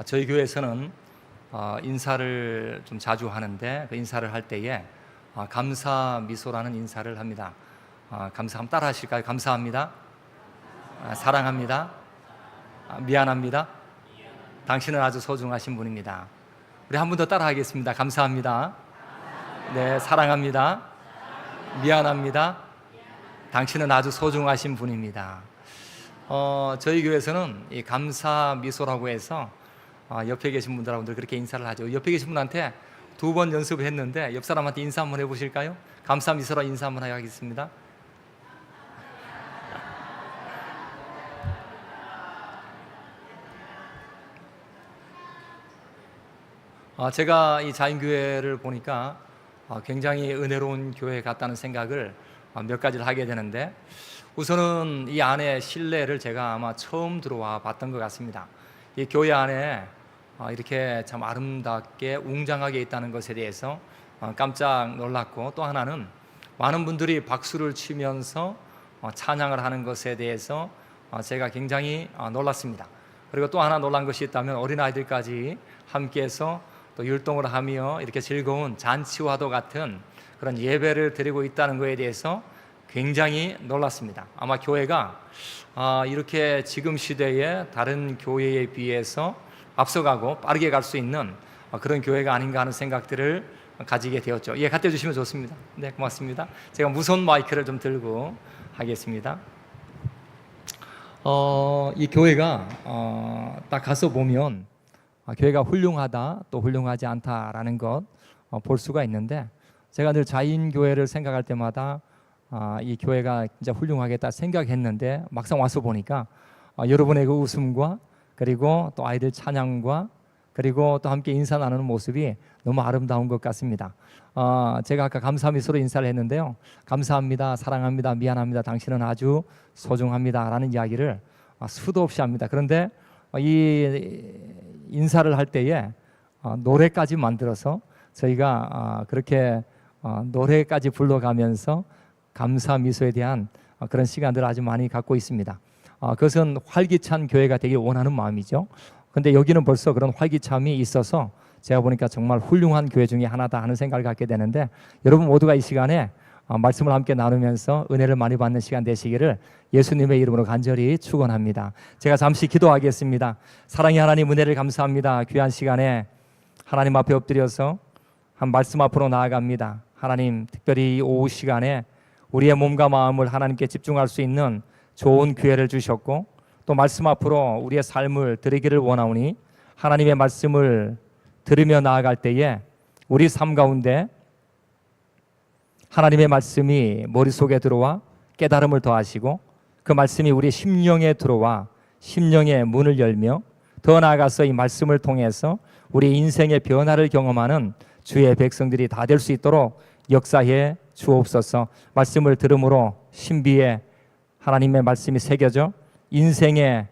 저희 교회에서는 인사를 좀 자주 하는데 그 인사를 할 때에 감사 미소라는 인사를 합니다. 감사 한번 따라 하실까요? 감사합니다. 사랑합니다. 미안합니다. 당신은 아주 소중하신 분입니다. 우리 한 번 더 따라 하겠습니다. 감사합니다. 네, 사랑합니다. 미안합니다. 당신은 아주 소중하신 분입니다. 저희 교회에서는 이 감사 미소라고 해서 옆에 계신 분들하고 그렇게 인사를 하죠. 옆에 계신 분한테 2번 연습을 했는데 옆 사람한테 인사 한번 해보실까요? 감사 미소로 인사 한번 하겠습니다. 제가 이 자인교회를 보니까 굉장히 은혜로운 교회 같다는 생각을 몇 가지를 하게 되는데, 우선은 이 안에 실내를 제가 아마 처음 들어와 봤던 것 같습니다. 이 교회 안에 이렇게 참 아름답게 웅장하게 있다는 것에 대해서 깜짝 놀랐고, 또 하나는 많은 분들이 박수를 치면서 찬양을 하는 것에 대해서 제가 굉장히 놀랐습니다. 그리고 또 하나 놀란 것이 있다면 어린아이들까지 함께해서 또 율동을 하며 이렇게 즐거운 잔치와도 같은 그런 예배를 드리고 있다는 것에 대해서 굉장히 놀랐습니다. 아마 교회가 이렇게 지금 시대에 다른 교회에 비해서 앞서가고 빠르게 갈 수 있는 그런 교회가 아닌가 하는 생각들을 가지게 되었죠. 예, 갖다 주시면 좋습니다. 네, 고맙습니다. 제가 무선 마이크를 좀 들고 하겠습니다. 이 교회가 딱 가서 보면 교회가 훌륭하다 또 훌륭하지 않다라는 것 볼 수가 있는데, 제가 늘 자인교회를 생각할 때마다 이 교회가 진짜 훌륭하겠다 생각했는데, 막상 와서 보니까 여러분의 그 웃음과 그리고 또 아이들 찬양과 그리고 또 함께 인사 나누는 모습이 너무 아름다운 것 같습니다. 제가 아까 감사 미소로 인사를 했는데요, 감사합니다, 사랑합니다, 미안합니다, 당신은 아주 소중합니다 라는 이야기를 수도 없이 합니다. 그런데 이 인사를 할 때에 노래까지 만들어서 저희가 그렇게 노래까지 불러가면서 감사 미소에 대한 그런 시간들을 아주 많이 갖고 있습니다. 그것은 활기찬 교회가 되길 원하는 마음이죠. 그런데 여기는 벌써 그런 활기참이 있어서 제가 보니까 정말 훌륭한 교회 중에 하나다 하는 생각을 갖게 되는데, 여러분 모두가 이 시간에 말씀을 함께 나누면서 은혜를 많이 받는 시간 되시기를 예수님의 이름으로 간절히 축원합니다. 제가 잠시 기도하겠습니다. 사랑의 하나님, 은혜를 감사합니다. 귀한 시간에 하나님 앞에 엎드려서 한 말씀 앞으로 나아갑니다. 하나님, 특별히 이 오후 시간에 우리의 몸과 마음을 하나님께 집중할 수 있는 좋은 기회를 주셨고, 또 말씀 앞으로 우리의 삶을 드리기를 원하오니 하나님의 말씀을 들으며 나아갈 때에 우리 삶 가운데 하나님의 말씀이 머릿속에 들어와 깨달음을 더하시고, 그 말씀이 우리 심령에 들어와 심령의 문을 열며 더 나아가서 이 말씀을 통해서 우리 인생의 변화를 경험하는 주의 백성들이 다 될 수 있도록 역사해 주옵소서. 말씀을 들음으로 신비에 하나님의 말씀이 새겨져 인생의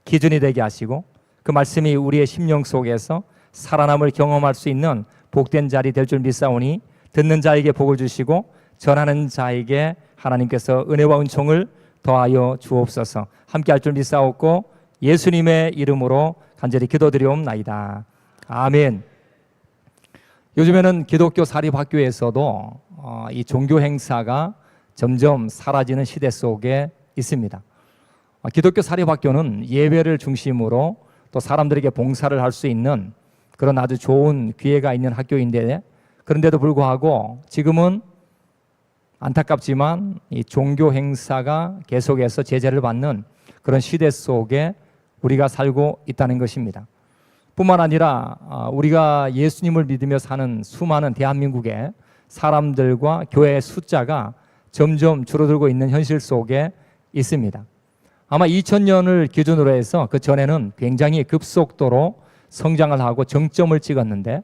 기준이 되게 하시고, 그 말씀이 우리의 심령 속에서 살아남을 경험할 수 있는 복된 자리 될 줄 믿사오니, 듣는 자에게 복을 주시고 전하는 자에게 하나님께서 은혜와 은총을 더하여 주옵소서. 함께 할 줄 믿사옵고 예수님의 이름으로 간절히 기도드리옵나이다. 아멘. 요즘에는 기독교 사립학교에서도 이 종교 행사가 점점 사라지는 시대 속에 있습니다. 기독교 사립학교는 예배를 중심으로 또 사람들에게 봉사를 할 수 있는 그런 아주 좋은 기회가 있는 학교인데, 그런데도 불구하고 지금은 안타깝지만 이 종교 행사가 계속해서 제재를 받는 그런 시대 속에 우리가 살고 있다는 것입니다. 뿐만 아니라 우리가 예수님을 믿으며 사는 수많은 대한민국의 사람들과 교회의 숫자가 점점 줄어들고 있는 현실 속에 있습니다. 아마 2000년을 기준으로 해서 그 전에는 굉장히 급속도로 성장을 하고 정점을 찍었는데,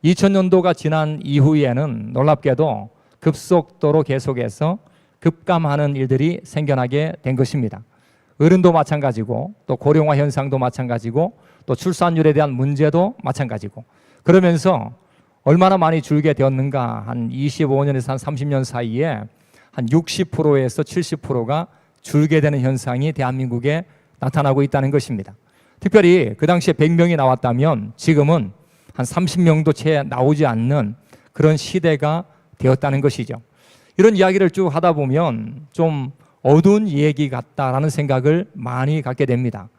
2000년도가 지난 이후에는 놀랍게도 급속도로 계속해서 급감하는 일들이 생겨나게 된 것입니다. 어른도 마찬가지고 또 고령화 현상도 마찬가지고 또 출산율에 대한 문제도 마찬가지고, 그러면서 얼마나 많이 줄게 되었는가, 한 25년에서 한 30년 사이에 한 60%에서 70%가 줄게 되는 현상이 대한민국에 나타나고 있다는 것입니다. 특별히 그 당시에 100명이 나왔다면 지금은 한 30명도 채 나오지 않는 그런 시대가 되었다는 것이죠. 이런 이야기를 쭉 하다 보면 좀 어두운 얘기 같다라는 생각을 많이 갖게 됩니다.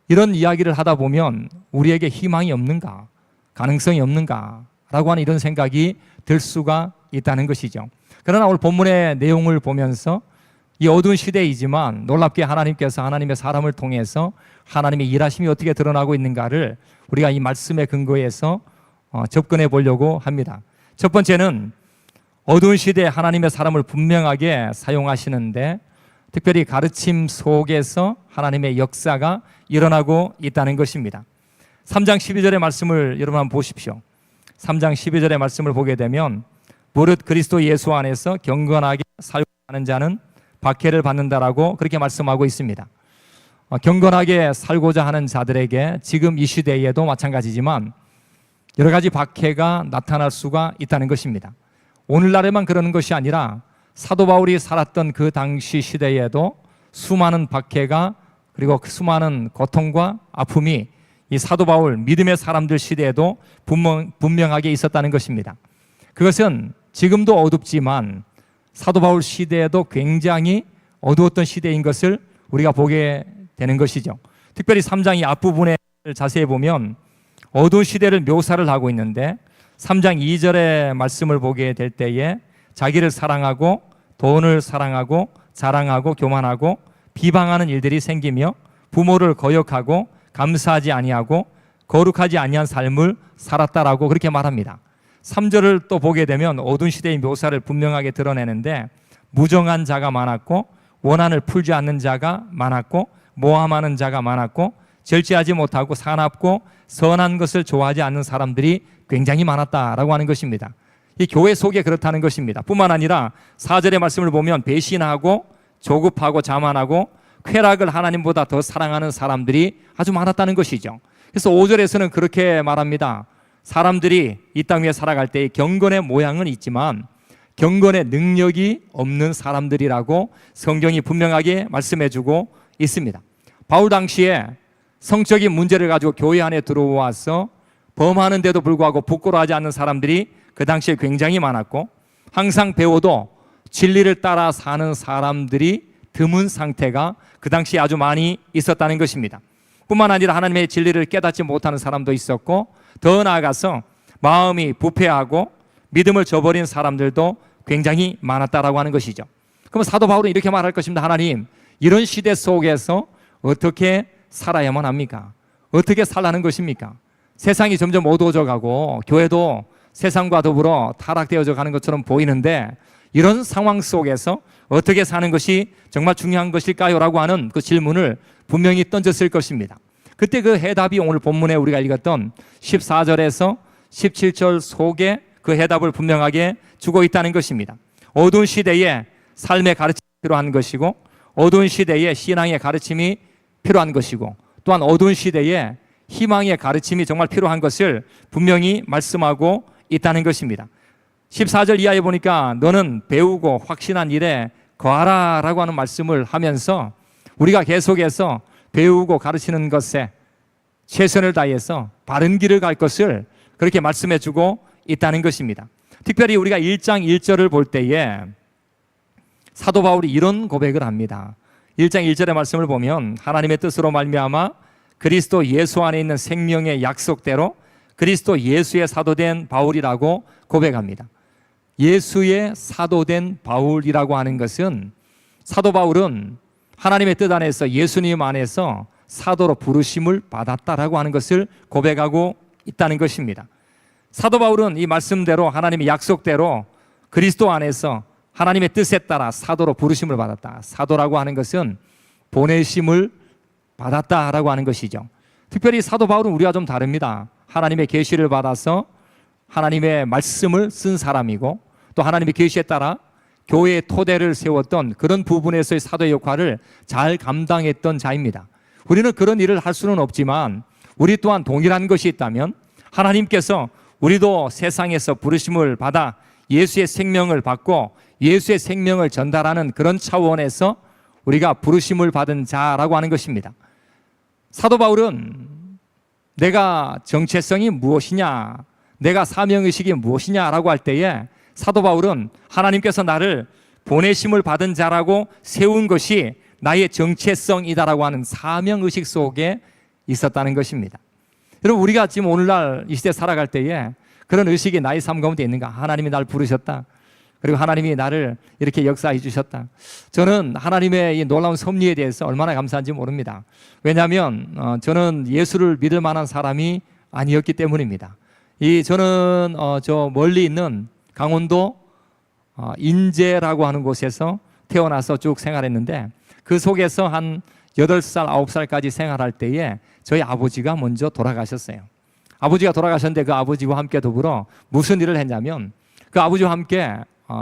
이런 이야기를 하다 보면 우리에게 희망이 없는가, 가능성이 없는가 라고 하는 이런 생각이 들 수가 있다는 것이죠. 그러나 오늘 본문의 내용을 보면서 이 어두운 시대이지만 놀랍게 하나님께서 하나님의 사람을 통해서 하나님의 일하심이 어떻게 드러나고 있는가를 우리가 이 말씀에 근거해서 접근해 보려고 합니다. 첫 번째는 어두운 시대에 하나님의 사람을 분명하게 사용하시는데 특별히 가르침 속에서 하나님의 역사가 일어나고 있다는 것입니다. 3장 12절의 말씀을 여러분 한번 보십시오. 3장 12절의 말씀을 보게 되면 무릇 그리스도 예수 안에서 경건하게 살고자 자는 박해를 받는다라고 그렇게 말씀하고 있습니다. 경건하게 살고자 하는 자들에게 지금 이 시대에도 마찬가지지만 여러 가지 박해가 나타날 수가 있다는 것입니다. 오늘날에만 그러는 것이 아니라 사도 바울이 살았던 그 당시 시대에도 수많은 박해가 그리고 그 수많은 고통과 아픔이 이 사도 바울 믿음의 사람들 시대에도 분명하게 있었다는 것입니다. 그것은 지금도 어둡지만 사도 바울 시대에도 굉장히 어두웠던 시대인 것을 우리가 보게 되는 것이죠. 특별히 3장 이 앞부분에 자세히 보면 어두운 시대를 묘사를 하고 있는데 3장 2절의 말씀을 보게 될 때에 자기를 사랑하고 돈을 사랑하고 자랑하고 교만하고 비방하는 일들이 생기며 부모를 거역하고 감사하지 아니하고 거룩하지 아니한 삶을 살았다라고 그렇게 말합니다. 3절을 또 보게 되면 어두운 시대의 묘사를 분명하게 드러내는데 무정한 자가 많았고 원한을 풀지 않는 자가 많았고 모함하는 자가 많았고 절제하지 못하고 사납고 선한 것을 좋아하지 않는 사람들이 굉장히 많았다라고 하는 것입니다. 이 교회 속에 그렇다는 것입니다. 뿐만 아니라 4절의 말씀을 보면 배신하고 조급하고 자만하고 쾌락을 하나님보다 더 사랑하는 사람들이 아주 많았다는 것이죠. 그래서 5절에서는 그렇게 말합니다. 사람들이 이 땅 위에 살아갈 때 경건의 모양은 있지만 경건의 능력이 없는 사람들이라고 성경이 분명하게 말씀해주고 있습니다. 바울 당시에 성적인 문제를 가지고 교회 안에 들어와서 범하는데도 불구하고 부끄러워하지 않는 사람들이 그 당시에 굉장히 많았고 항상 배워도 진리를 따라 사는 사람들이 드문 상태가 그 당시에 아주 많이 있었다는 것입니다. 뿐만 아니라 하나님의 진리를 깨닫지 못하는 사람도 있었고 더 나아가서 마음이 부패하고 믿음을 저버린 사람들도 굉장히 많았다라고 하는 것이죠. 그럼 사도 바울은 이렇게 말할 것입니다. 하나님, 이런 시대 속에서 어떻게 살아야만 합니까? 어떻게 살라는 것입니까? 세상이 점점 어두워져 가고 교회도 세상과 더불어 타락되어져 가는 것처럼 보이는데 이런 상황 속에서 어떻게 사는 것이 정말 중요한 것일까요? 라고 하는 그 질문을 분명히 던졌을 것입니다. 그때 그 해답이 오늘 본문에 우리가 읽었던 14절에서 17절 속에 그 해답을 분명하게 주고 있다는 것입니다. 어두운 시대에 삶의 가르침이 필요한 것이고 어두운 시대에 신앙의 가르침이 필요한 것이고 또한 어두운 시대에 희망의 가르침이 정말 필요한 것을 분명히 말씀하고 있다는 것입니다. 14절 이하에 보니까 너는 배우고 확신한 일에 거하라 라고 하는 말씀을 하면서 우리가 계속해서 배우고 가르치는 것에 최선을 다해서 바른 길을 갈 것을 그렇게 말씀해 주고 있다는 것입니다. 특별히 우리가 1장 1절을 볼 때에 사도 바울이 이런 고백을 합니다. 1장 1절의 말씀을 보면 하나님의 뜻으로 말미암아 그리스도 예수 안에 있는 생명의 약속대로 그리스도 예수의 사도된 바울이라고 고백합니다. 예수의 사도된 바울이라고 하는 것은 사도 바울은 하나님의 뜻 안에서 예수님 안에서 사도로 부르심을 받았다라고 하는 것을 고백하고 있다는 것입니다. 사도 바울은 이 말씀대로 하나님의 약속대로 그리스도 안에서 하나님의 뜻에 따라 사도로 부르심을 받았다. 사도라고 하는 것은 보내심을 받았다라고 하는 것이죠. 특별히 사도 바울은 우리와 좀 다릅니다. 하나님의 계시를 받아서 하나님의 말씀을 쓴 사람이고 또 하나님의 계시에 따라 교회의 토대를 세웠던 그런 부분에서의 사도의 역할을 잘 감당했던 자입니다. 우리는 그런 일을 할 수는 없지만 우리 또한 동일한 것이 있다면 하나님께서 우리도 세상에서 부르심을 받아 예수의 생명을 받고 예수의 생명을 전달하는 그런 차원에서 우리가 부르심을 받은 자라고 하는 것입니다. 사도 바울은 내가 정체성이 무엇이냐, 내가 사명의식이 무엇이냐라고 할 때에 사도 바울은 하나님께서 나를 보내심을 받은 자라고 세운 것이 나의 정체성이다라고 하는 사명의식 속에 있었다는 것입니다. 여러분, 우리가 지금 오늘날 이 시대에 살아갈 때에 그런 의식이 나의 삶 가운데 있는가? 하나님이 나를 부르셨다, 그리고 하나님이 나를 이렇게 역사해 주셨다. 저는 하나님의 이 놀라운 섭리에 대해서 얼마나 감사한지 모릅니다. 왜냐하면 저는 예수를 믿을 만한 사람이 아니었기 때문입니다. 저는 저 멀리 있는 강원도 인제라고 하는 곳에서 태어나서 쭉 생활했는데, 그 속에서 한 8살, 9살까지 생활할 때에 저희 아버지가 먼저 돌아가셨어요. 아버지가 돌아가셨는데 그 아버지와 함께 더불어 무슨 일을 했냐면, 그 아버지와 함께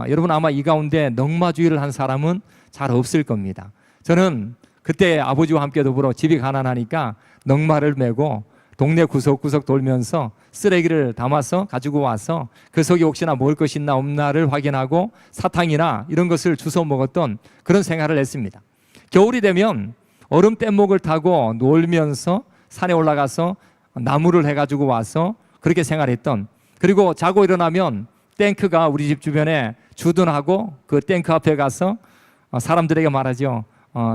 여러분 아마 이 가운데 넝마주의를 한 사람은 잘 없을 겁니다. 저는 그때 아버지와 함께 더불어 집이 가난하니까 넝마를 메고 동네 구석구석 돌면서 쓰레기를 담아서 가지고 와서 그 속에 혹시나 먹을 것이 있나 없나를 확인하고 사탕이나 이런 것을 주워 먹었던 그런 생활을 했습니다. 겨울이 되면 얼음 뗏목을 타고 놀면서 산에 올라가서 나무를 해가지고 와서 그렇게 생활했던, 그리고 자고 일어나면 탱크가 우리 집 주변에 주둔하고 그 탱크 앞에 가서 사람들에게 말하죠.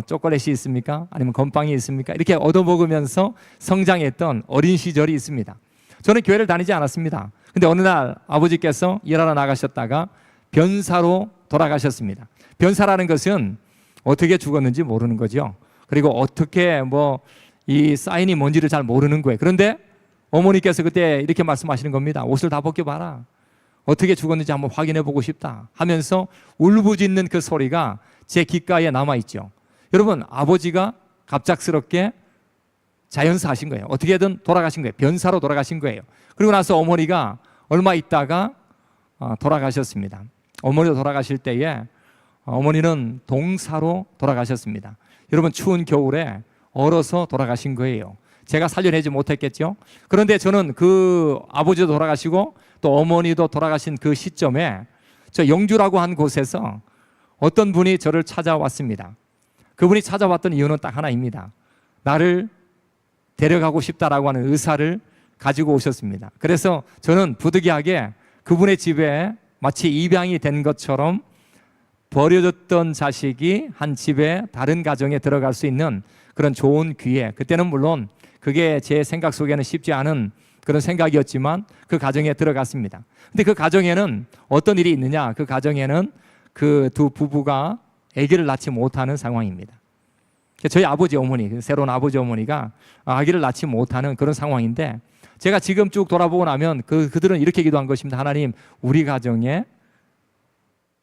초콜릿이 있습니까? 아니면 건빵이 있습니까? 이렇게 얻어먹으면서 성장했던 어린 시절이 있습니다. 저는 교회를 다니지 않았습니다. 근데 어느 날 아버지께서 일하러 나가셨다가 변사로 돌아가셨습니다. 변사라는 것은 어떻게 죽었는지 모르는 거죠. 그리고 어떻게 이 사인이 뭔지를 잘 모르는 거예요. 그런데 어머니께서 그때 이렇게 말씀하시는 겁니다. 옷을 다 벗겨봐라. 어떻게 죽었는지 한번 확인해 보고 싶다 하면서 울부짖는 그 소리가 제 귓가에 남아있죠. 여러분, 아버지가 갑작스럽게 자연사하신 거예요. 어떻게든 돌아가신 거예요. 변사로 돌아가신 거예요. 그리고 나서 어머니가 얼마 있다가 돌아가셨습니다. 어머니도 돌아가실 때에 어머니는 동사로 돌아가셨습니다. 여러분, 추운 겨울에 얼어서 돌아가신 거예요. 제가 살려내지 못했겠죠. 그런데 저는 그 아버지도 돌아가시고 또 어머니도 돌아가신 그 시점에 저 영주라고 한 곳에서 어떤 분이 저를 찾아왔습니다. 그분이 찾아왔던 이유는 딱 하나입니다. 나를 데려가고 싶다라고 하는 의사를 가지고 오셨습니다. 그래서 저는 부득이하게 그분의 집에 마치 입양이 된 것처럼 버려졌던 자식이 한 집에 다른 가정에 들어갈 수 있는 그런 좋은 기회, 그때는 물론 그게 제 생각 속에는 쉽지 않은 그런 생각이었지만 그 가정에 들어갔습니다. 근데 그 가정에는 어떤 일이 있느냐? 그 가정에는 그 두 부부가 아기를 낳지 못하는 상황입니다. 저희 아버지 어머니, 새로운 아버지 어머니가 아기를 낳지 못하는 그런 상황인데, 제가 지금 쭉 돌아보고 나면 그들은 이렇게 기도한 것입니다. 하나님, 우리 가정에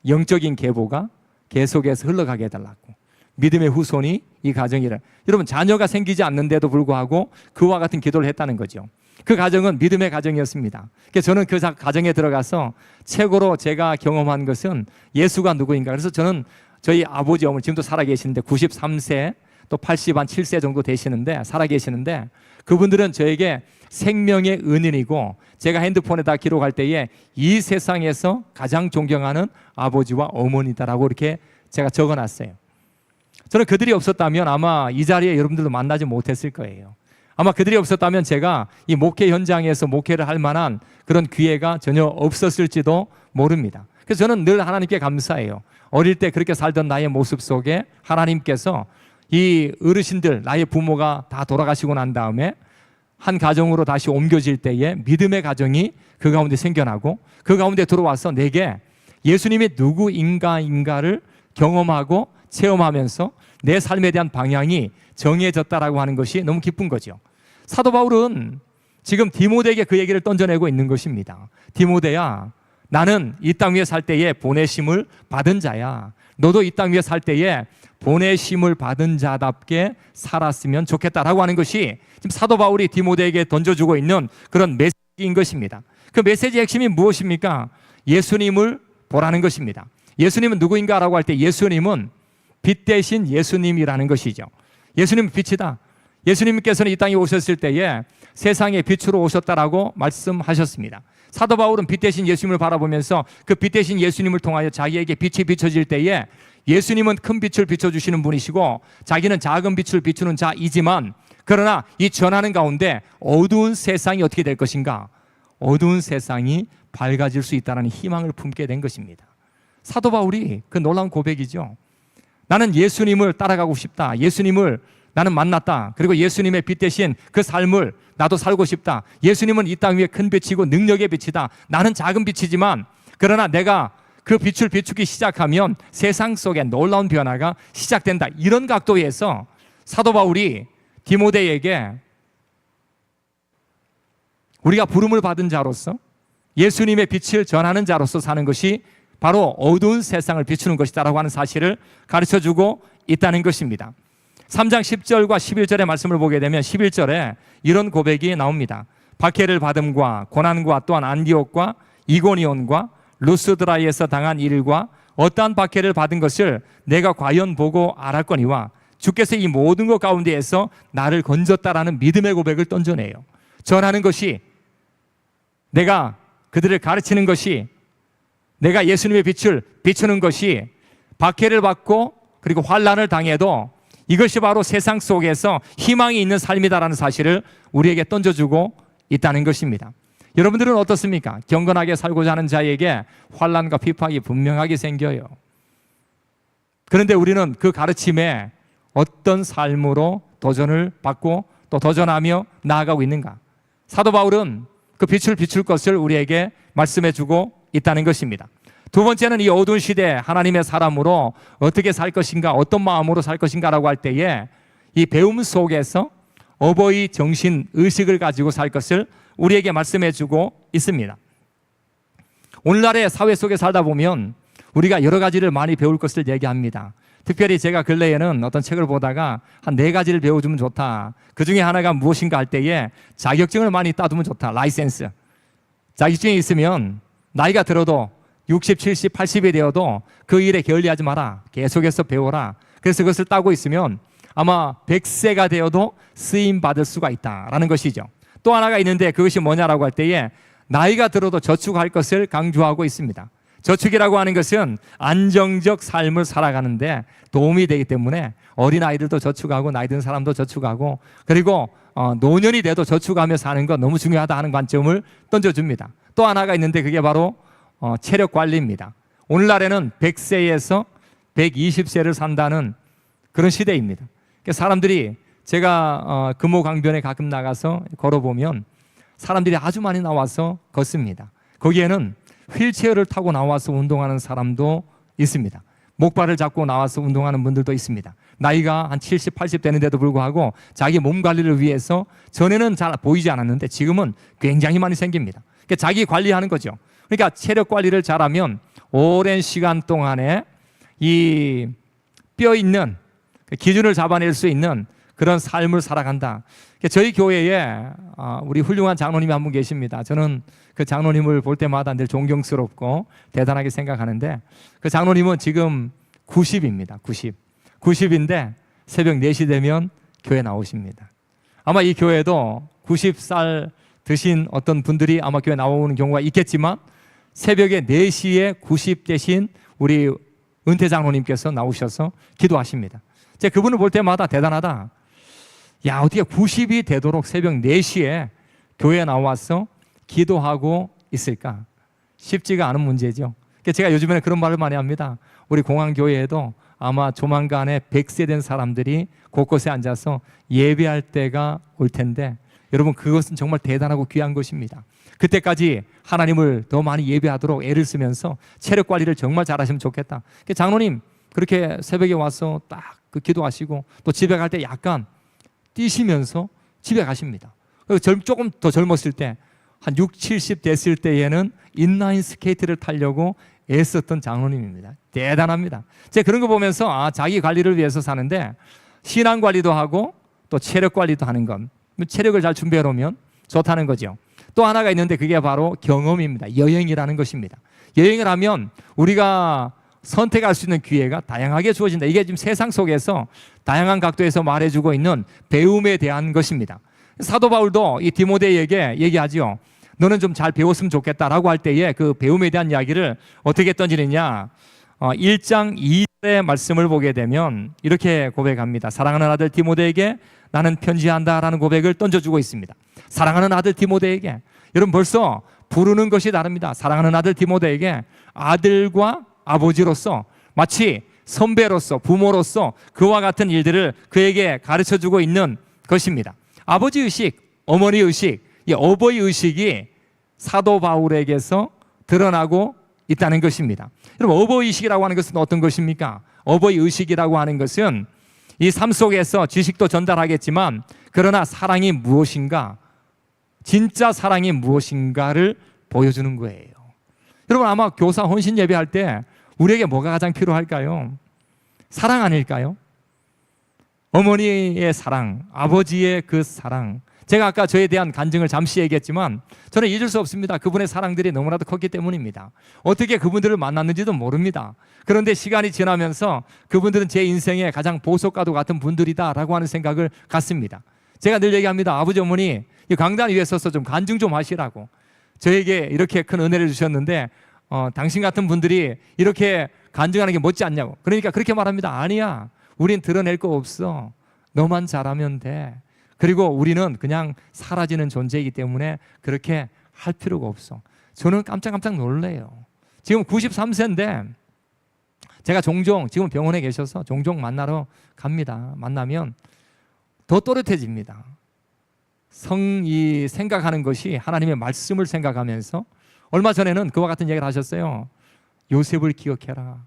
영적인 계보가 계속해서 흘러가게 해달라고. 믿음의 후손이 이 가정이라. 여러분, 자녀가 생기지 않는데도 불구하고 그와 같은 기도를 했다는 거죠. 그 가정은 믿음의 가정이었습니다. 그래서 저는 그 가정에 들어가서 최고로 제가 경험한 것은 예수가 누구인가. 그래서 저는 저희 아버지 어머니 지금도 살아계시는데 93세 또 80, 한 7세 정도 되시는데 살아계시는데, 그분들은 저에게 생명의 은인이고, 제가 핸드폰에다 기록할 때에 이 세상에서 가장 존경하는 아버지와 어머니다라고 이렇게 제가 적어놨어요. 저는 그들이 없었다면 아마 이 자리에 여러분들도 만나지 못했을 거예요. 아마 그들이 없었다면 제가 이 목회 현장에서 목회를 할 만한 그런 기회가 전혀 없었을지도 모릅니다. 그래서 저는 늘 하나님께 감사해요. 어릴 때 그렇게 살던 나의 모습 속에 하나님께서 이 어르신들, 나의 부모가 다 돌아가시고 난 다음에 한 가정으로 다시 옮겨질 때에 믿음의 가정이 그 가운데 생겨나고, 그 가운데 들어와서 내게 예수님이 누구인가를 경험하고 체험하면서 내 삶에 대한 방향이 정해졌다라고 하는 것이 너무 기쁜 거죠. 사도 바울은 지금 디모데에게 그 얘기를 던져내고 있는 것입니다. 디모데야, 나는 이 땅 위에 살 때에 보내심을 받은 자야. 너도 이 땅 위에 살 때에 보내심을 받은 자답게 살았으면 좋겠다라고 하는 것이 지금 사도 바울이 디모데에게 던져주고 있는 그런 메시지인 것입니다. 그 메시지의 핵심이 무엇입니까? 예수님을 보라는 것입니다. 예수님은 누구인가라고 할 때 예수님은 빛 대신 예수님이라는 것이죠. 예수님은 빛이다. 예수님께서는 이 땅에 오셨을 때에 세상의 빛으로 오셨다라고 말씀하셨습니다. 사도 바울은 빛 대신 예수님을 바라보면서 그 빛 대신 예수님을 통하여 자기에게 빛이 비춰질 때에 예수님은 큰 빛을 비춰주시는 분이시고 자기는 작은 빛을 비추는 자이지만 그러나 이 전하는 가운데 어두운 세상이 어떻게 될 것인가? 어두운 세상이 밝아질 수 있다는 희망을 품게 된 것입니다. 사도 바울이 그 놀라운 고백이죠. 나는 예수님을 따라가고 싶다. 예수님을 나는 만났다. 그리고 예수님의 빛 대신 그 삶을 나도 살고 싶다. 예수님은 이 땅 위에 큰 빛이고 능력의 빛이다. 나는 작은 빛이지만 그러나 내가 그 빛을 비추기 시작하면 세상 속에 놀라운 변화가 시작된다. 이런 각도에서 사도 바울이 디모데에게 우리가 부름을 받은 자로서 예수님의 빛을 전하는 자로서 사는 것이 바로 어두운 세상을 비추는 것이다라고 하는 사실을 가르쳐주고 있다는 것입니다. 3장 10절과 11절의 말씀을 보게 되면 11절에 이런 고백이 나옵니다. 박해를 받음과 고난과 또한 안디옥과 이고니온과 루스드라에서 당한 일과 어떠한 박해를 받은 것을 내가 과연 보고 알았거니와 주께서 이 모든 것 가운데에서 나를 건졌다라는 믿음의 고백을 던져내요. 전하는 것이, 내가 그들을 가르치는 것이, 내가 예수님의 빛을 비추는 것이 박해를 받고 그리고 환난을 당해도 이것이 바로 세상 속에서 희망이 있는 삶이다라는 사실을 우리에게 던져주고 있다는 것입니다. 여러분들은 어떻습니까? 경건하게 살고자 하는 자에게 환난과 비판이 분명하게 생겨요. 그런데 우리는 그 가르침에 어떤 삶으로 도전을 받고 또 도전하며 나아가고 있는가? 사도 바울은 그 빛을 비출 것을 우리에게 말씀해 주고 있다는 것입니다. 두 번째는 이 어두운 시대에 하나님의 사람으로 어떻게 살 것인가, 어떤 마음으로 살 것인가라고 할 때에 이 배움 속에서 어버이 정신 의식을 가지고 살 것을 우리에게 말씀해 주고 있습니다. 오늘날의 사회 속에 살다 보면 우리가 여러 가지를 많이 배울 것을 얘기합니다. 특별히 제가 근래에는 어떤 책을 보다가 한 4가지를 배워주면 좋다. 그 중에 하나가 무엇인가 할 때에 자격증을 많이 따두면 좋다. 라이센스. 자격증이 있으면 나이가 들어도 60, 70, 80이 되어도 그 일에 게을리하지 마라. 계속해서 배워라. 그래서 그것을 따고 있으면 아마 100세가 되어도 쓰임 받을 수가 있다라는 것이죠. 또 하나가 있는데 그것이 뭐냐라고 할 때에 나이가 들어도 저축할 것을 강조하고 있습니다. 저축이라고 하는 것은 안정적 삶을 살아가는데 도움이 되기 때문에 어린아이들도 저축하고 나이 든 사람도 저축하고 그리고 노년이 돼도 저축하며 사는 것 너무 중요하다 하는 관점을 던져줍니다. 또 하나가 있는데 그게 바로 체력 관리입니다. 오늘날에는 100세에서 120세를 산다는 그런 시대입니다. 사람들이 제가 금호강변에 가끔 나가서 걸어보면 사람들이 아주 많이 나와서 걷습니다. 거기에는 휠체어를 타고 나와서 운동하는 사람도 있습니다. 목발을 잡고 나와서 운동하는 분들도 있습니다. 나이가 한 70, 80 되는데도 불구하고 자기 몸 관리를 위해서 전에는 잘 보이지 않았는데 지금은 굉장히 많이 생깁니다. 그러니까 자기 관리하는 거죠. 그러니까 체력 관리를 잘하면 오랜 시간 동안에 이 뼈 있는 기준을 잡아낼 수 있는 그런 삶을 살아간다. 저희 교회에 우리 훌륭한 장로님이 한 분 계십니다. 저는 그 장로님을 볼 때마다 늘 존경스럽고 대단하게 생각하는데 그 장로님은 지금 90입니다. 90인데 새벽 4시 되면 교회 나오십니다. 아마 이 교회도 90살 드신 어떤 분들이 아마 교회 나오는 경우가 있겠지만 새벽에 4시에 90 되신 우리 은퇴 장로님께서 나오셔서 기도하십니다. 제가 그분을 볼 때마다 대단하다. 야, 어떻게 90이 되도록 새벽 4시에 교회에 나와서 기도하고 있을까? 쉽지가 않은 문제죠. 제가 요즘에는 그런 말을 많이 합니다. 우리 공항교회에도 아마 조만간에 100세 된 사람들이 곳곳에 앉아서 예배할 때가 올 텐데 여러분 그것은 정말 대단하고 귀한 것입니다. 그때까지 하나님을 더 많이 예배하도록 애를 쓰면서 체력 관리를 정말 잘하시면 좋겠다. 장로님 그렇게 새벽에 와서 딱 그 기도하시고 또 집에 갈 때 약간 뛰시면서 집에 가십니다. 조금 더 젊었을 때 한 6, 70 됐을 때에는 인라인 스케이트를 타려고 애썼던 장로님입니다. 대단합니다. 제가 그런 거 보면서 자기 관리를 위해서 사는데 신앙 관리도 하고 또 체력 관리도 하는 건 체력을 잘 준비해 놓으면 좋다는 거죠. 또 하나가 있는데 그게 바로 경험입니다. 여행이라는 것입니다. 여행을 하면 우리가 선택할 수 있는 기회가 다양하게 주어진다. 이게 지금 세상 속에서 다양한 각도에서 말해주고 있는 배움에 대한 것입니다. 사도 바울도 이 디모데에게 얘기하죠. 너는 좀 잘 배웠으면 좋겠다라고 할 때에 그 배움에 대한 이야기를 어떻게 던지느냐. 1장 2절의 말씀을 보게 되면 이렇게 고백합니다. 사랑하는 아들 디모데에게 나는 편지한다라는 고백을 던져주고 있습니다. 사랑하는 아들 디모데에게, 여러분 벌써 부르는 것이 다릅니다. 사랑하는 아들 디모데에게 아들과 아버지로서, 마치 선배로서, 부모로서 그와 같은 일들을 그에게 가르쳐주고 있는 것입니다. 아버지 의식, 어머니 의식, 이 어버이 의식이 사도 바울에게서 드러나고 있다는 것입니다. 여러분, 어버이 의식이라고 하는 것은 어떤 것입니까? 어버이 의식이라고 하는 것은 이 삶 속에서 지식도 전달하겠지만, 그러나 사랑이 무엇인가, 진짜 사랑이 무엇인가를 보여주는 거예요. 여러분, 아마 교사 헌신 예배할 때 우리에게 뭐가 가장 필요할까요? 사랑 아닐까요? 어머니의 사랑, 아버지의 그 사랑. 제가 아까 저에 대한 간증을 잠시 얘기했지만 저는 잊을 수 없습니다. 그분의 사랑들이 너무나도 컸기 때문입니다. 어떻게 그분들을 만났는지도 모릅니다. 그런데 시간이 지나면서 그분들은 제 인생의 가장 보석과도 같은 분들이다라고 하는 생각을 갖습니다. 제가 늘 얘기합니다. 아버지 어머니 이 강단 위에 서서 좀 간증 좀 하시라고. 저에게 이렇게 큰 은혜를 주셨는데 당신 같은 분들이 이렇게 간증하는 게 멋지 않냐고. 그러니까 그렇게 말합니다. 아니야, 우린 드러낼 거 없어. 너만 잘하면 돼. 그리고 우리는 그냥 사라지는 존재이기 때문에 그렇게 할 필요가 없어. 저는 깜짝깜짝 놀래요. 지금 93세인데 제가 종종, 지금 병원에 계셔서 종종 만나러 갑니다. 만나면 더 또렷해집니다. 성이 생각하는 것이 하나님의 말씀을 생각하면서, 얼마 전에는 그와 같은 얘기를 하셨어요. 요셉을 기억해라.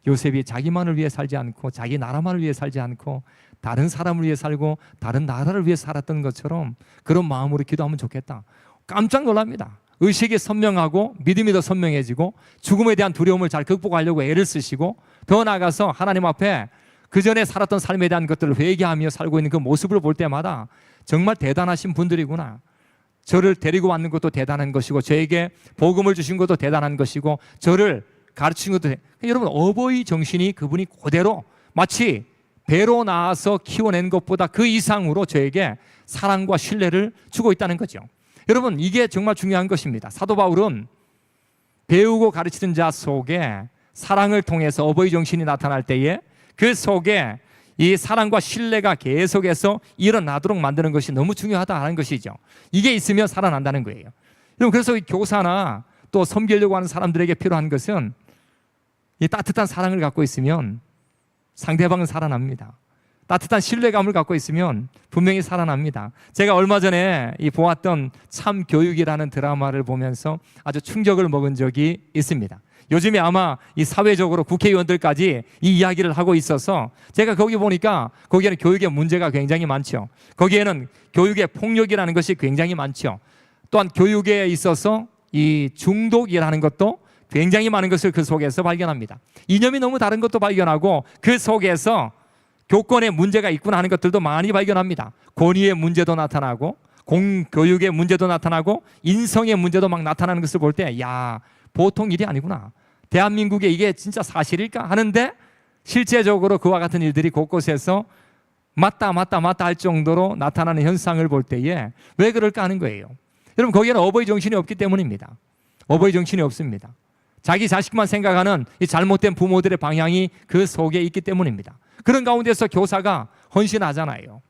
요셉이 자기만을 위해 살지 않고 자기 나라만을 위해 살지 않고 다른 사람을 위해 살고 다른 나라를 위해 살았던 것처럼 그런 마음으로 기도하면 좋겠다. 깜짝 놀랍니다. 의식이 선명하고 믿음이 더 선명해지고 죽음에 대한 두려움을 잘 극복하려고 애를 쓰시고 더 나아가서 하나님 앞에 그 전에 살았던 삶에 대한 것들을 회개하며 살고 있는 그 모습을 볼 때마다 정말 대단하신 분들이구나. 저를 데리고 왔는 것도 대단한 것이고 저에게 복음을 주신 것도 대단한 것이고 저를 가르친 것도 여러분, 어버이 정신이 그분이 그대로 마치 배로 나와서 키워낸 것보다 그 이상으로 저에게 사랑과 신뢰를 주고 있다는 거죠. 여러분, 이게 정말 중요한 것입니다. 사도 바울은 배우고 가르치는 자 속에 사랑을 통해서 어버이 정신이 나타날 때에 그 속에 이 사랑과 신뢰가 계속해서 일어나도록 만드는 것이 너무 중요하다는 것이죠. 이게 있으면 살아난다는 거예요. 여러분, 그래서 이 교사나 또 섬기려고 하는 사람들에게 필요한 것은 이 따뜻한 사랑을 갖고 있으면 상대방은 살아납니다. 따뜻한 신뢰감을 갖고 있으면 분명히 살아납니다. 제가 얼마 전에 이 보았던 참 교육이라는 드라마를 보면서 아주 충격을 먹은 적이 있습니다. 요즘에 아마 이 사회적으로 국회의원들까지 이 이야기를 하고 있어서 제가 거기 보니까 거기에는 교육의 문제가 굉장히 많죠. 거기에는 교육의 폭력이라는 것이 굉장히 많죠. 또한 교육에 있어서 이 중독이라는 것도 굉장히 많은 것을 그 속에서 발견합니다. 이념이 너무 다른 것도 발견하고 그 속에서 교권에 문제가 있구나 하는 것들도 많이 발견합니다. 권위의 문제도 나타나고 공교육의 문제도 나타나고 인성의 문제도 막 나타나는 것을 볼 때 야, 보통 일이 아니구나. 대한민국에 이게 진짜 사실일까 하는데 실제적으로 그와 같은 일들이 곳곳에서 맞다 할 정도로 나타나는 현상을 볼 때에 왜 그럴까 하는 거예요. 여러분, 거기에는 어버이 정신이 없기 때문입니다. 어버이 정신이 없습니다. 자기 자식만 생각하는 이 잘못된 부모들의 방향이 그 속에 있기 때문입니다. 그런 가운데서 교사가 헌신하잖아요.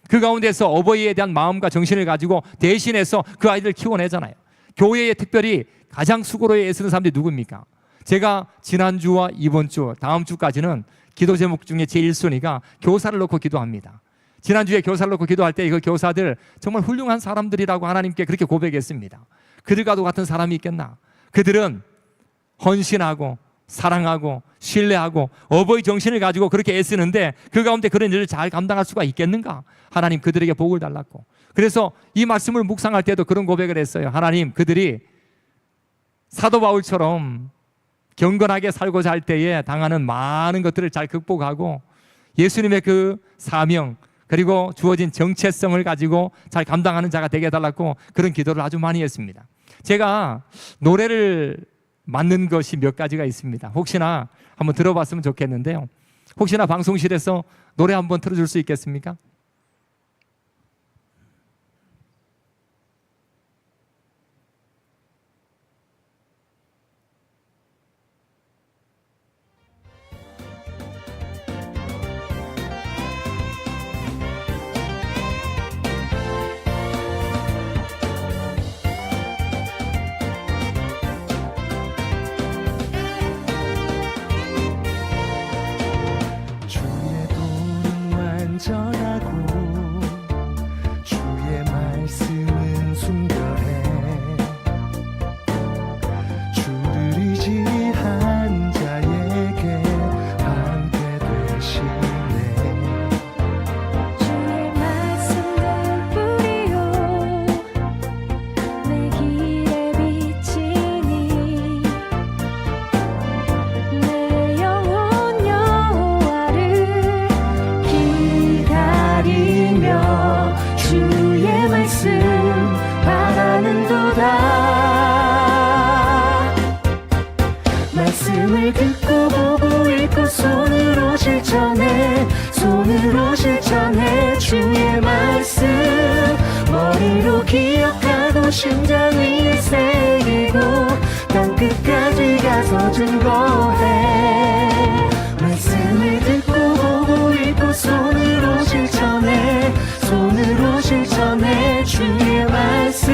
그 가운데서 어버이에 대한 마음과 정신을 가지고 대신해서 그 아이들을 키워내잖아요. 교회에 특별히 가장 수고로에 애쓰는 사람들이 누굽니까? 제가 지난주와 이번 주, 다음 주까지는 기도 제목 중에 제 1순위가 교사를 놓고 기도합니다. 지난주에 교사를 놓고 기도할 때 그 교사들 정말 훌륭한 사람들이라고 하나님께 그렇게 고백했습니다. 그들과도 같은 사람이 있겠나? 그들은 헌신하고 사랑하고 신뢰하고 어버이 정신을 가지고 그렇게 애쓰는데 그 가운데 그런 일을 잘 감당할 수가 있겠는가? 하나님 그들에게 복을 달랐고, 그래서 이 말씀을 묵상할 때도 그런 고백을 했어요. 하나님, 그들이 사도 바울처럼 경건하게 살고자 할 때에 당하는 많은 것들을 잘 극복하고 예수님의 그 사명 그리고 주어진 정체성을 가지고 잘 감당하는 자가 되게 해달라고 그런 기도를 아주 많이 했습니다. 제가 노래를 만든 것이 몇 가지가 있습니다. 혹시나 한번 들어봤으면 좋겠는데요. 혹시나 방송실에서 노래 한번 틀어줄 수 있겠습니까? 기억하고 심장 위에 새기고 땅끝까지 가서 증거해. 말씀을 듣고 보고 읽고 손으로 실천해. 손으로 실천해. 주의 말씀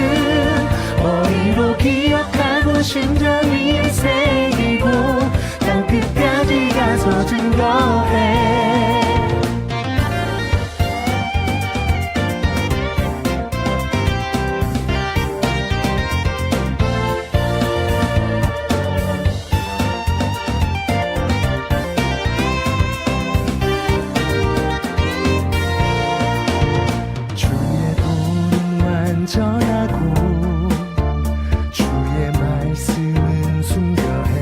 머리로 기억하고 심장 위에 새기고 땅끝까지 가서 증거해. 전하고 주의 말씀은 순결해.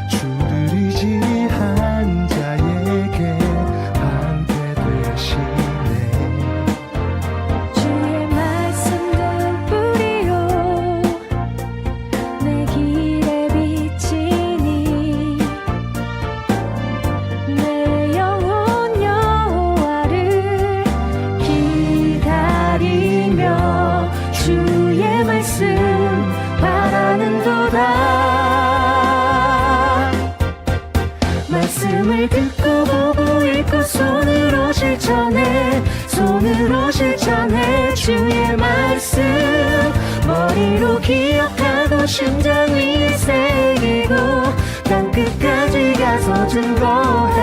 주를 의지한 자에게 방패 되시네. 주의 말씀은 뿌리요 내 길에 비치니 내 영혼 여호와를 기다리며 주의 말씀 바라는도다. 말씀을 듣고 보고 읽고 손으로 실천해. 손으로 실천해. 주의 말씀 머리로 기억하고 심장 위에 새기고 땅끝까지 가서 증거해.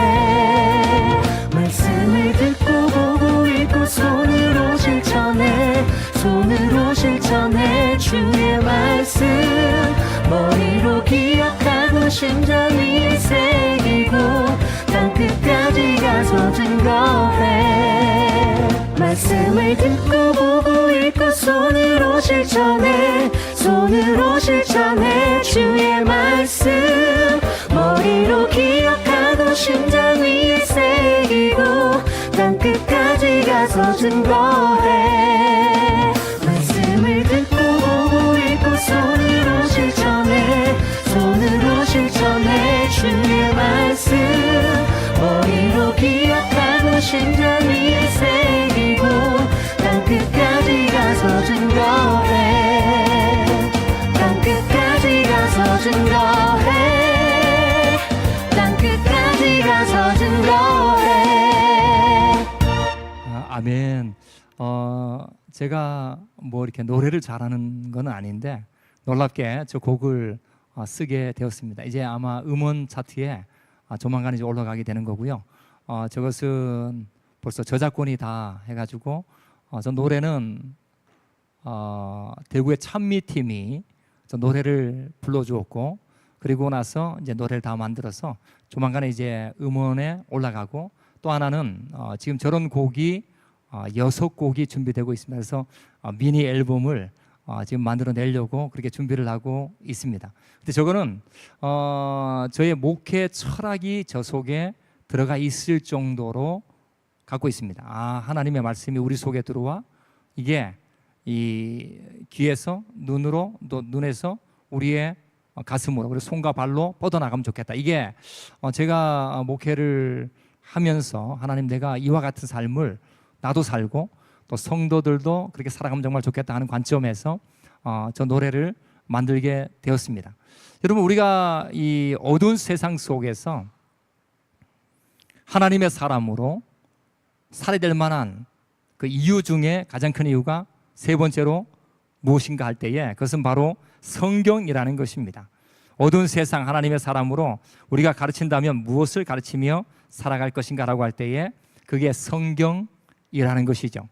말씀을 듣고 보고 읽고 손으로 실천해. 손으로 실천해. 주의 말씀 머리로 기억하고 심장 위에 새기고 땅끝까지 가서 증거해. 말씀을 듣고 보고 읽고 손으로 실천해. 손으로 실천해. 주의 말씀 머리로 기억하고 심장 위에 새기고 땅끝까지 가서 증거해. 말씀을 듣고 보고 읽고 손으로 실천해. 손으로 실천해. 주의 말씀 머리로 기억하고 심장 위에 새기고 땅끝까지 가서 증거해. 땅끝까지 가서 증거해. 땅끝까지 가서 증거해. 아멘. 제가 뭐 이렇게 노래를 잘하는 건 아닌데 놀랍게 저 곡을 쓰게 되었습니다. 이제 아마 음원 차트에 조만간 이제 올라가게 되는 거고요. 저것은 벌써 저작권이 다 해가지고 저 노래는 대구의 찬미팀이 저 노래를 불러주었고 그리고 나서 이제 노래를 다 만들어서 조만간에 이제 음원에 올라가고 또 하나는 지금 저런 곡이 6곡이 준비되고 있습니다. 그래서 미니 앨범을 지금 만들어 내려고 그렇게 준비를 하고 있습니다. 근데 저거는 저의 목회 철학이 저 속에 들어가 있을 정도로 갖고 있습니다. 하나님의 말씀이 우리 속에 들어와 이게 이 귀에서 눈으로 또 눈에서 우리의 가슴으로 그리고 손과 발로 뻗어나가면 좋겠다. 이게 제가 목회를 하면서 하나님 내가 이와 같은 삶을 나도 살고 또 성도들도 그렇게 살아가면 정말 좋겠다 하는 관점에서 저 노래를 만들게 되었습니다. 여러분 우리가 이 어두운 세상 속에서 하나님의 사람으로 살아야 될 만한 그 이유 중에 가장 큰 이유가 세 번째로 무엇인가 할 때에 그것은 바로 성경이라는 것입니다. 어두운 세상 하나님의 사람으로 우리가 가르친다면 무엇을 가르치며 살아갈 것인가라고 할 때에 그게 성경이라는 것이죠.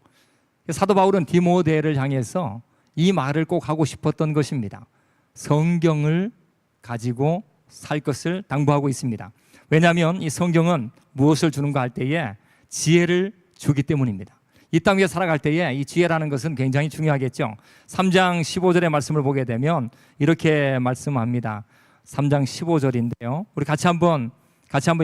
사도 바울은 디모데를 향해서 이 말을 꼭 하고 싶었던 것입니다. 성경을 가지고 살 것을 당부하고 있습니다. 왜냐하면 이 성경은 무엇을 주는가 할 때에 지혜를 주기 때문입니다. 이 땅 위에 살아갈 때에 이 지혜라는 것은 굉장히 중요하겠죠. 3장 15절의 말씀을 보게 되면 이렇게 말씀합니다. 3장 15절인데요. 우리 같이 한번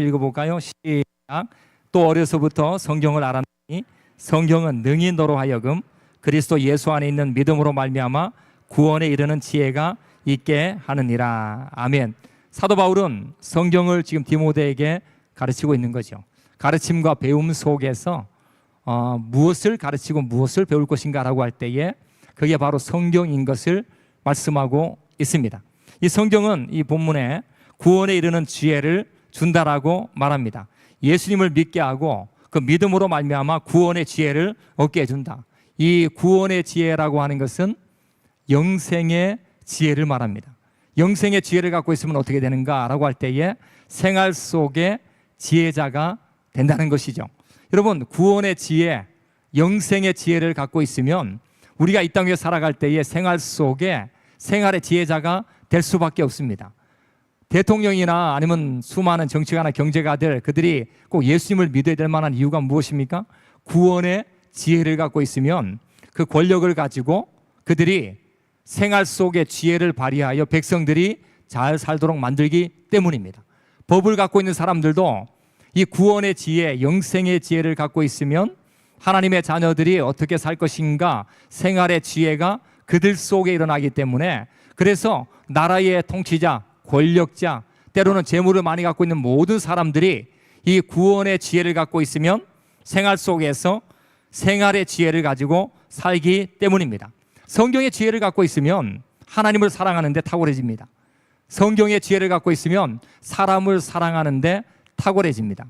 읽어볼까요? 시작. 또 어려서부터 성경을 알았으니 성경은 능히 너로 하여금 그리스도 예수 안에 있는 믿음으로 말미암아 구원에 이르는 지혜가 있게 하느니라. 아멘. 사도 바울은 성경을 지금 디모데에게 가르치고 있는 거죠. 가르침과 배움 속에서 무엇을 가르치고 무엇을 배울 것인가라고 할 때에 그게 바로 성경인 것을 말씀하고 있습니다. 이 성경은 이 본문에 구원에 이르는 지혜를 준다라고 말합니다. 예수님을 믿게 하고 그 믿음으로 말미암아 구원의 지혜를 얻게 해준다. 이 구원의 지혜라고 하는 것은 영생의 지혜를 말합니다. 영생의 지혜를 갖고 있으면 어떻게 되는가라고 할 때에 생활 속에 지혜자가 된다는 것이죠. 여러분, 구원의 지혜, 영생의 지혜를 갖고 있으면 우리가 이 땅에 살아갈 때에 생활 속에 생활의 지혜자가 될 수밖에 없습니다. 대통령이나 아니면 수많은 정치가나 경제가들, 그들이 꼭 예수님을 믿어야 될 만한 이유가 무엇입니까? 구원의 지혜를 갖고 있으면 그 권력을 가지고 그들이 생활 속의 지혜를 발휘하여 백성들이 잘 살도록 만들기 때문입니다. 법을 갖고 있는 사람들도 이 구원의 지혜, 영생의 지혜를 갖고 있으면 하나님의 자녀들이 어떻게 살 것인가, 생활의 지혜가 그들 속에 일어나기 때문에, 그래서 나라의 통치자, 권력자, 때로는 재물을 많이 갖고 있는 모든 사람들이 이 구원의 지혜를 갖고 있으면 생활 속에서 생활의 지혜를 가지고 살기 때문입니다. 성경의 지혜를 갖고 있으면 하나님을 사랑하는 데 탁월해집니다. 성경의 지혜를 갖고 있으면 사람을 사랑하는 데 탁월해집니다.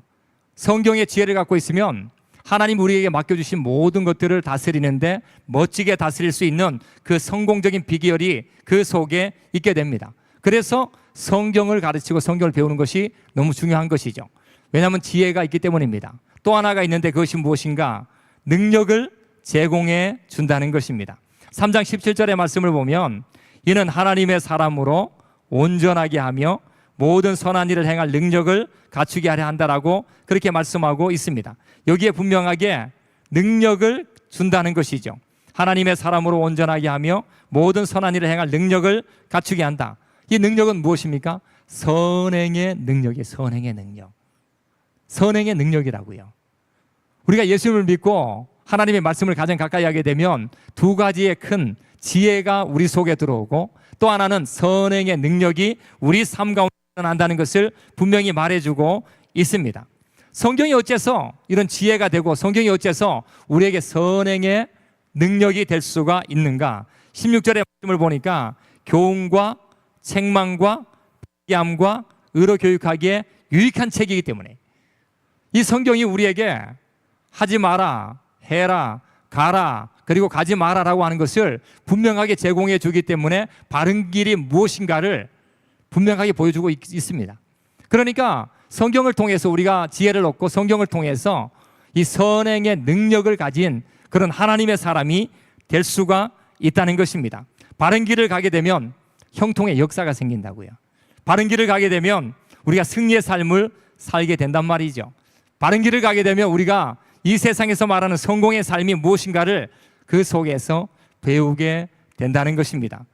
성경의 지혜를 갖고 있으면 하나님 우리에게 맡겨주신 모든 것들을 다스리는데 멋지게 다스릴 수 있는 그 성공적인 비결이 그 속에 있게 됩니다. 그래서 성경을 가르치고 성경을 배우는 것이 너무 중요한 것이죠. 왜냐하면 지혜가 있기 때문입니다. 또 하나가 있는데 그것이 무엇인가? 능력을 제공해 준다는 것입니다. 3장 17절의 말씀을 보면 이는 하나님의 사람으로 온전하게 하며 모든 선한 일을 행할 능력을 갖추게 하려 한다라고 그렇게 말씀하고 있습니다. 여기에 분명하게 능력을 준다는 것이죠. 하나님의 사람으로 온전하게 하며 모든 선한 일을 행할 능력을 갖추게 한다. 이 능력은 무엇입니까? 선행의 능력이에요. 선행의 능력. 선행의 능력이라고요. 우리가 예수님을 믿고 하나님의 말씀을 가장 가까이 하게 되면 두 가지의 큰 지혜가 우리 속에 들어오고 또 하나는 선행의 능력이 우리 삶 가운데 일어난다는 것을 분명히 말해주고 있습니다. 성경이 어째서 이런 지혜가 되고 성경이 어째서 우리에게 선행의 능력이 될 수가 있는가? 16절의 말씀을 보니까 교훈과 책망과 피함과 의로 교육하기에 유익한 책이기 때문에 이 성경이 우리에게 하지 마라, 해라, 가라, 그리고 가지 마라라고 하는 것을 분명하게 제공해 주기 때문에 바른 길이 무엇인가를 분명하게 보여주고 있습니다. 그러니까 성경을 통해서 우리가 지혜를 얻고 성경을 통해서 이 선행의 능력을 가진 그런 하나님의 사람이 될 수가 있다는 것입니다. 바른 길을 가게 되면 형통의 역사가 생긴다고요. 바른 길을 가게 되면 우리가 승리의 삶을 살게 된단 말이죠. 바른 길을 가게 되면 우리가 이 세상에서 말하는 성공의 삶이 무엇인가를 그 속에서 배우게 된다는 것입니다.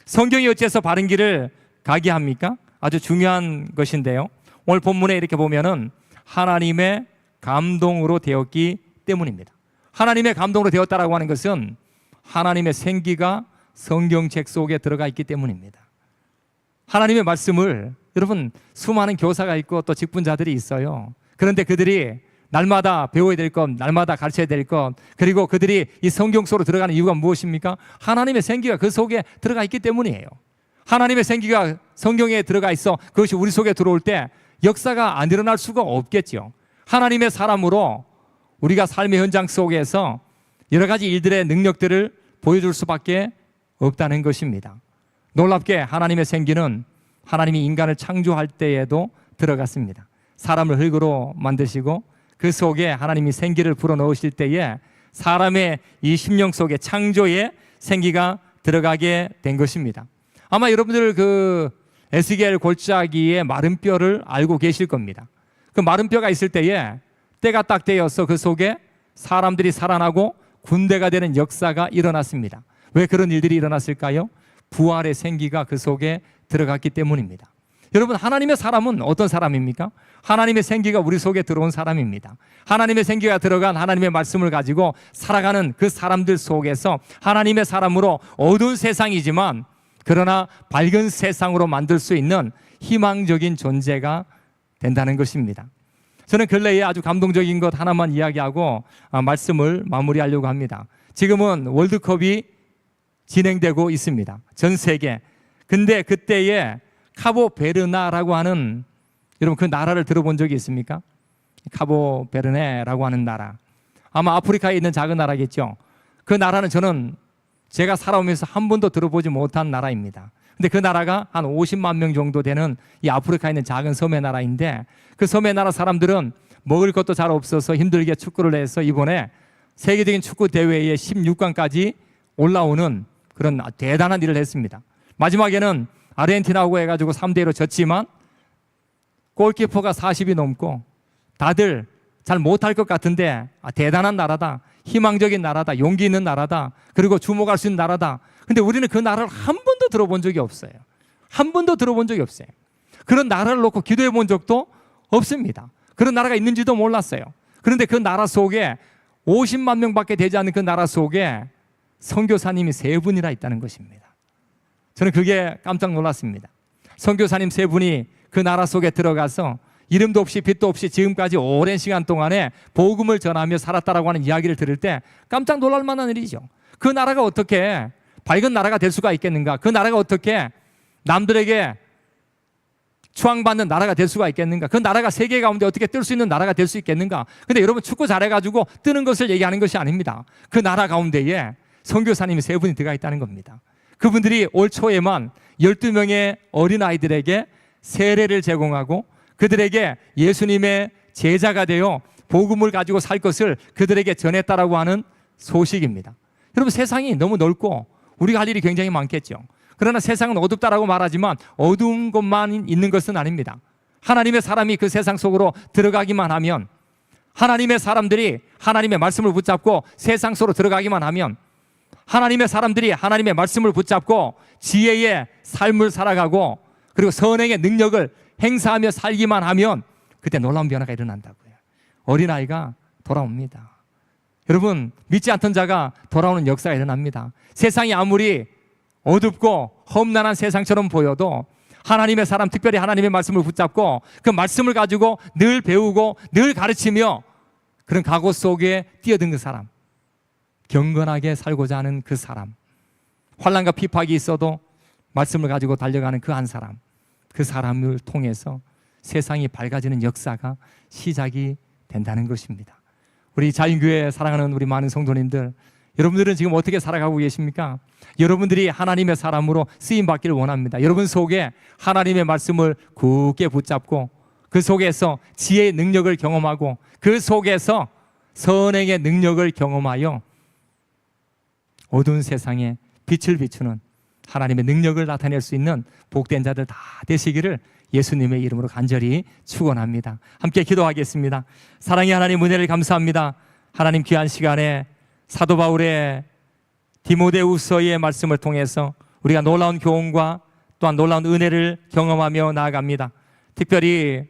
성경이 어째서 바른 길을 가게 합니까? 아주 중요한 것인데요. 오늘 본문에 이렇게 보면은 하나님의 감동으로 되었기 때문입니다. 하나님의 감동으로 되었다라고 하는 것은 하나님의 생기가 성경책 속에 들어가 있기 때문입니다. 하나님의 말씀을 여러분 수많은 교사가 있고 또 직분자들이 있어요. 그런데 그들이 날마다 배워야 될 것, 날마다 가르쳐야 될 것, 그리고 그들이 이 성경 속으로 들어가는 이유가 무엇입니까? 하나님의 생기가 그 속에 들어가 있기 때문이에요. 하나님의 생기가 성경에 들어가 있어 그것이 우리 속에 들어올 때 역사가 안 일어날 수가 없겠죠. 하나님의 사람으로 우리가 삶의 현장 속에서 여러 가지 일들의 능력들을 보여줄 수밖에 없다는 것입니다. 놀랍게 하나님의 생기는 하나님이 인간을 창조할 때에도 들어갔습니다. 사람을 흙으로 만드시고 그 속에 하나님이 생기를 불어넣으실 때에 사람의 이 심령 속에 창조의 생기가 들어가게 된 것입니다. 아마 여러분들 그 에스겔 골짜기의 마른 뼈를 알고 계실 겁니다. 그 마른 뼈가 있을 때에 때가 딱 되어서 그 속에 사람들이 살아나고 군대가 되는 역사가 일어났습니다. 왜 그런 일들이 일어났을까요? 부활의 생기가 그 속에 들어갔기 때문입니다. 여러분, 하나님의 사람은 어떤 사람입니까? 하나님의 생기가 우리 속에 들어온 사람입니다. 하나님의 생기가 들어간 하나님의 말씀을 가지고 살아가는 그 사람들 속에서 하나님의 사람으로 어두운 세상이지만 그러나 밝은 세상으로 만들 수 있는 희망적인 존재가 된다는 것입니다. 저는 근래에 아주 감동적인 것 하나만 이야기하고 말씀을 마무리하려고 합니다. 지금은 월드컵이 진행되고 있습니다. 전 세계. 근데 그때에 카보베르나라고 하는, 여러분 그 나라를 들어본 적이 있습니까? 카보베르네라고 하는 나라. 아마 아프리카에 있는 작은 나라겠죠. 그 나라는 저는 제가 살아오면서 한 번도 들어보지 못한 나라입니다. 근데 그 나라가 한 50만 명 정도 되는 이 아프리카에 있는 작은 섬의 나라인데, 그 섬의 나라 사람들은 먹을 것도 잘 없어서 힘들게 축구를 해서 이번에 세계적인 축구 대회에 16강까지 올라오는 그런 대단한 일을 했습니다. 마지막에는 아르헨티나하고 해가지고 3대1로 졌지만 골키퍼가 40이 넘고 다들 잘 못할 것 같은데 대단한 나라다, 희망적인 나라다, 용기 있는 나라다, 그리고 주목할 수 있는 나라다. 근데 우리는 그 나라를 한 번도 들어본 적이 없어요. 한 번도 들어본 적이 없어요. 그런 나라를 놓고 기도해 본 적도 없습니다. 그런 나라가 있는지도 몰랐어요. 그런데 그 나라 속에 50만 명밖에 되지 않는 그 나라 속에 선교사님이 3분이나 있다는 것입니다. 저는 그게 깜짝 놀랐습니다. 선교사님 3분이 그 나라 속에 들어가서 이름도 없이 빛도 없이 지금까지 오랜 시간 동안에 복음을 전하며 살았다라고 하는 이야기를 들을 때 깜짝 놀랄 만한 일이죠. 그 나라가 어떻게 밝은 나라가 될 수가 있겠는가? 그 나라가 어떻게 남들에게 추앙받는 나라가 될 수가 있겠는가? 그 나라가 세계 가운데 어떻게 뜰 수 있는 나라가 될 수 있겠는가? 근데 여러분 축구 잘해가지고 뜨는 것을 얘기하는 것이 아닙니다. 그 나라 가운데에 선교사님이 3분이 들어가 있다는 겁니다. 그분들이 올 초에만 12명의 어린아이들에게 세례를 제공하고 그들에게 예수님의 제자가 되어 복음을 가지고 살 것을 그들에게 전했다라고 하는 소식입니다. 여러분 세상이 너무 넓고 우리가 할 일이 굉장히 많겠죠. 그러나 세상은 어둡다라고 말하지만 어두운 것만 있는 것은 아닙니다. 하나님의 사람이 그 세상 속으로 들어가기만 하면, 하나님의 사람들이 하나님의 말씀을 붙잡고 세상 속으로 들어가기만 하면, 하나님의 사람들이 하나님의 말씀을 붙잡고 지혜의 삶을 살아가고 그리고 선행의 능력을 행사하며 살기만 하면 그때 놀라운 변화가 일어난다고요. 어린아이가 돌아옵니다. 여러분 믿지 않던 자가 돌아오는 역사가 일어납니다. 세상이 아무리 어둡고 험난한 세상처럼 보여도 하나님의 사람, 특별히 하나님의 말씀을 붙잡고 그 말씀을 가지고 늘 배우고 늘 가르치며 그런 각오 속에 뛰어든 그 사람, 경건하게 살고자 하는 그 사람, 환난과 핍박이 있어도 말씀을 가지고 달려가는 그 한 사람, 그 사람을 통해서 세상이 밝아지는 역사가 시작이 된다는 것입니다. 우리 자인교회 사랑하는 우리 많은 성도님들, 여러분들은 지금 어떻게 살아가고 계십니까? 여러분들이 하나님의 사람으로 쓰임받기를 원합니다. 여러분 속에 하나님의 말씀을 굳게 붙잡고 그 속에서 지혜의 능력을 경험하고 그 속에서 선행의 능력을 경험하여 어두운 세상에 빛을 비추는 하나님의 능력을 나타낼 수 있는 복된 자들 다 되시기를 예수님의 이름으로 간절히 축원합니다. 함께 기도하겠습니다. 사랑의 하나님, 은혜를 감사합니다. 하나님 귀한 시간에 사도 바울의 디모데후서의 말씀을 통해서 우리가 놀라운 교훈과 또한 놀라운 은혜를 경험하며 나아갑니다. 특별히